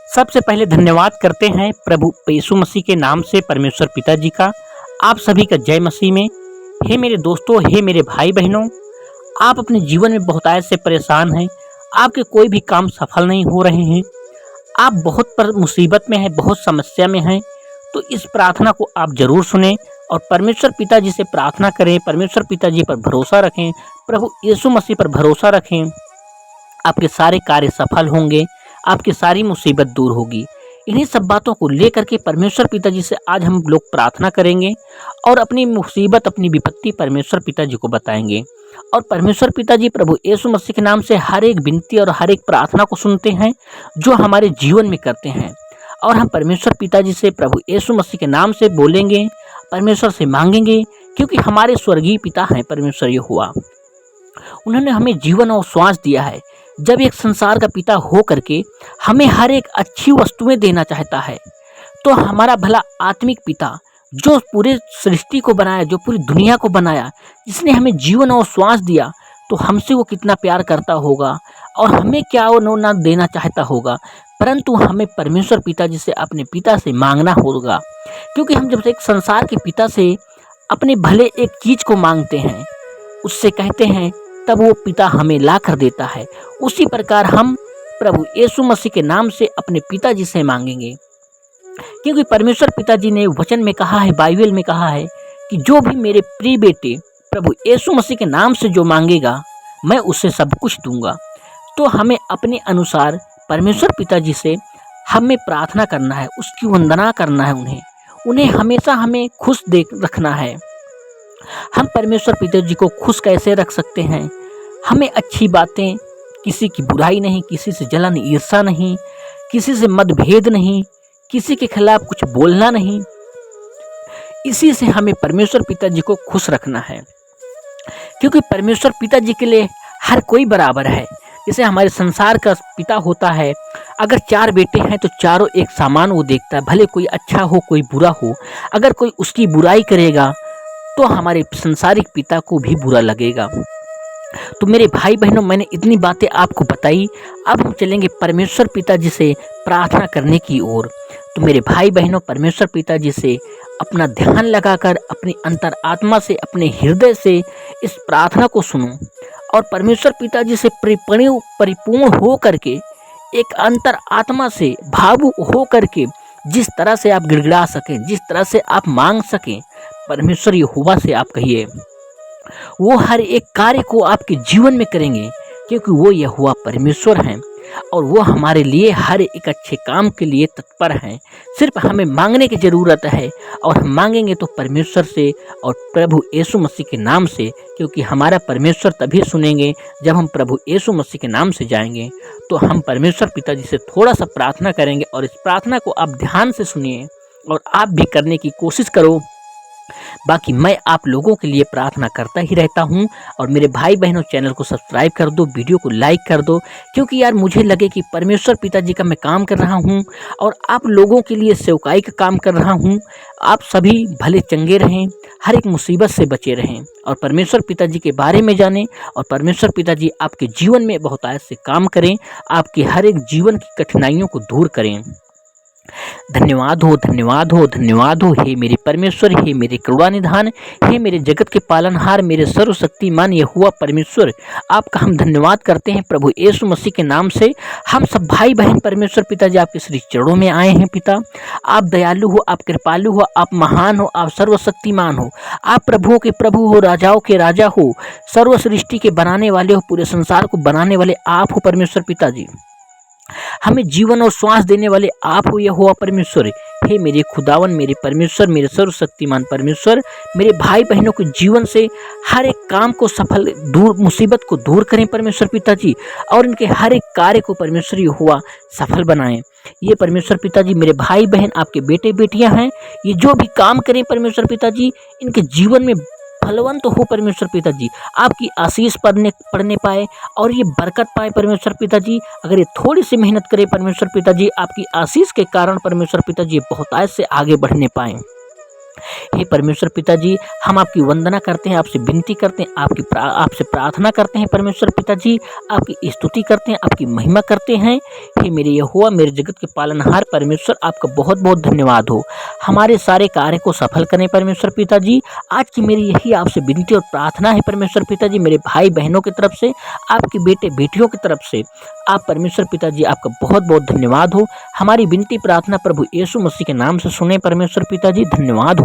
सबसे पहले धन्यवाद करते हैं प्रभु यीशु मसीह के नाम से परमेश्वर पिताजी का। आप सभी का जय मसीह में। हे मेरे दोस्तों, हे मेरे भाई बहनों, आप अपने जीवन में बहुतायत से परेशान हैं। आपके कोई भी काम सफल नहीं हो रहे हैं। आप बहुत मुसीबत में हैं, बहुत समस्या में हैं। तो इस प्रार्थना को आप जरूर सुने और परमेश्वर पिताजी से प्रार्थना करें। परमेश्वर पिताजी पर भरोसा रखें, प्रभु यीशु मसीह पर भरोसा रखें। आपके सारे कार्य सफल होंगे, आपकी सारी मुसीबत दूर होगी। इन्हीं सब बातों को लेकर के परमेश्वर पिताजी से आज हम लोग प्रार्थना करेंगे और अपनी मुसीबत, अपनी विपत्ति परमेश्वर पिताजी को बताएंगे। और परमेश्वर पिताजी प्रभु यीशु मसीह के नाम से हर एक विनती और हर एक प्रार्थना को सुनते हैं जो हमारे जीवन में करते हैं। और हम परमेश्वर पिताजी से प्रभु यीशु मसीह के नाम से बोलेंगे, परमेश्वर से मांगेंगे, क्योंकि हमारे स्वर्गीय पिता हैं परमेश्वर यहोवा। उन्होंने हमें जीवन और श्वास दिया है। जब एक संसार का पिता हो करके हमें हर एक अच्छी वस्तुएं देना चाहता है, तो हमारा भला आत्मिक पिता जो पूरे सृष्टि को बनाया, जो पूरी दुनिया को बनाया, जिसने हमें जीवन और श्वास दिया, तो हमसे वो कितना प्यार करता होगा और हमें क्या वो ना देना चाहता होगा। परंतु हमें परमेश्वर पिताजी से, अपने पिता से मांगना होगा, क्योंकि हम जब एक संसार के पिता से अपने भले एक चीज को मांगते हैं, उससे कहते हैं, तब वो पिता हमें ला कर देता है। उसी प्रकार हम प्रभु यीशु मसीह के नाम से अपने पिताजी से मांगेंगे, क्योंकि परमेश्वर पिताजी ने वचन में कहा है, बाइबल में कहा है कि जो भी मेरे प्रिय बेटे प्रभु यीशु मसीह के नाम से जो मांगेगा, मैं उसे सब कुछ दूंगा। तो हमें अपने अनुसार परमेश्वर पिताजी से हमें प्रार्थना करना है, उसकी वंदना करना है, उन्हें हमेशा हमें खुश देख रखना है। हम परमेश्वर पिताजी को खुश कैसे रख सकते हैं? हमें अच्छी बातें, किसी की बुराई नहीं, किसी से जलन ईर्ष्या नहीं, किसी से मतभेद नहीं, किसी के खिलाफ कुछ बोलना नहीं। इसी से हमें परमेश्वर पिताजी को खुश रखना है, क्योंकि परमेश्वर पिताजी के लिए हर कोई बराबर है। जैसे हमारे संसार का पिता होता है, अगर 4 बेटे हैं तो चारों एक समान वो देखता है, भले कोई अच्छा हो कोई बुरा हो। अगर कोई उसकी बुराई करेगा तो हमारे संसारिक पिता को भी बुरा लगेगा। तो मेरे भाई बहनों, मैंने इतनी बातें आपको बताई। अब हम चलेंगे परमेश्वर पिताजी से प्रार्थना करने की ओर। तो मेरे भाई बहनों, परमेश्वर पिताजी से अपना ध्यान लगाकर, अपनी अंतरात्मा से, अपने हृदय से इस प्रार्थना को सुनो और परमेश्वर पिताजी से परिपूर्ण हो करके, एक अंतरात्मा से भावुक हो करके, जिस तरह से आप गिड़गिड़ा सकें, जिस तरह से आप मांग सकें, परमेश्वर यहोवा से आप कहिए। वो हर एक कार्य को आपके जीवन में करेंगे, क्योंकि वो यहोवा परमेश्वर हैं और वो हमारे लिए हर एक अच्छे काम के लिए तत्पर हैं। सिर्फ हमें मांगने की ज़रूरत है, और हम मांगेंगे तो परमेश्वर से और प्रभु यीशु मसीह के नाम से, क्योंकि हमारा परमेश्वर तभी सुनेंगे जब हम प्रभु यीशु मसीह के नाम से जाएंगे। तो हम परमेश्वर पिताजी से थोड़ा सा प्रार्थना करेंगे और इस प्रार्थना को आप ध्यान से सुनिए और आप भी करने की कोशिश करो। बाकी मैं आप लोगों के लिए प्रार्थना करता ही रहता हूं। और मेरे भाई बहनों, चैनल को सब्सक्राइब कर दो, वीडियो को लाइक कर दो, क्योंकि यार मुझे लगे कि परमेश्वर पिताजी का मैं काम कर रहा हूं और आप लोगों के लिए सेवकाई का काम कर रहा हूं। आप सभी भले चंगे रहें, हर एक मुसीबत से बचे रहें और परमेश्वर पिताजी के बारे में जानें, और परमेश्वर पिताजी आपके जीवन में बहुतायत से काम करें, आपके हर एक जीवन की कठिनाइयों को दूर करें। धन्यवाद हो, धन्यवाद हो, धन्यवाद हो, हे मेरे परमेश्वर, हे मेरे करुणानिधान, हे मेरे जगत के पालनहार, मेरे सर्वशक्तिमान यहोवा परमेश्वर, आपका हम धन्यवाद करते हैं प्रभु यीशु मसीह के नाम से। हम सब भाई बहन परमेश्वर पिताजी आपके श्री चरणों में आए हैं। पिता, आप दयालु हो, आप कृपालु हो, आप महान हो, आप सर्वशक्तिमान हो, आप प्रभुओं के प्रभु हो, राजाओं के राजा हो, सर्व सृष्टि के बनाने वाले हो, पूरे संसार को बनाने वाले आप हो परमेश्वर पिताजी। हमें जीवन और श्वास देने वाले आप हो यहोवा परमेश्वर। हे मेरे खुदावन, मेरे परमेश्वर, मेरे सर्वशक्तिमान परमेश्वर, मेरे भाई बहनों के जीवन से हर एक काम को सफल, दूर मुसीबत को दूर करें परमेश्वर पिताजी, और इनके हर एक कार्य को परमेश्वर यहोवा सफल बनाएं। ये परमेश्वर पिताजी मेरे भाई बहन आपके बेटे बेटियां हैं, ये जो भी काम करें परमेश्वर पिताजी, इनके जीवन में फलवंत हो परमेश्वर पिताजी, आपकी आशीष पढ़ने पाए और ये बरकत पाए परमेश्वर पिताजी। अगर ये थोड़ी सी मेहनत करे परमेश्वर पिताजी, आपकी आशीष के कारण परमेश्वर पिताजी बहुतायत से आगे बढ़ने पाए। हे परमेश्वर पिताजी, हम आपकी वंदना करते हैं, आपसे विनती करते हैं, आपसे प्रार्थना करते हैं परमेश्वर पिताजी, आपकी स्तुति करते हैं, आपकी महिमा करते हैं। हे मेरे यहोवा, मेरे जगत के पालनहार परमेश्वर, आपका बहुत बहुत धन्यवाद हो। हमारे सारे कार्य को सफल करें परमेश्वर पिताजी। आज की मेरी यही आपसे विनती और प्रार्थना है परमेश्वर पिताजी, मेरे भाई बहनों की तरफ से, आपके बेटे बेटियों की तरफ से। आप परमेश्वर पिताजी, आपका बहुत बहुत धन्यवाद हो। हमारी विनती प्रार्थना प्रभु यीशु मसीह के नाम से सुने परमेश्वर पिताजी, धन्यवाद हो।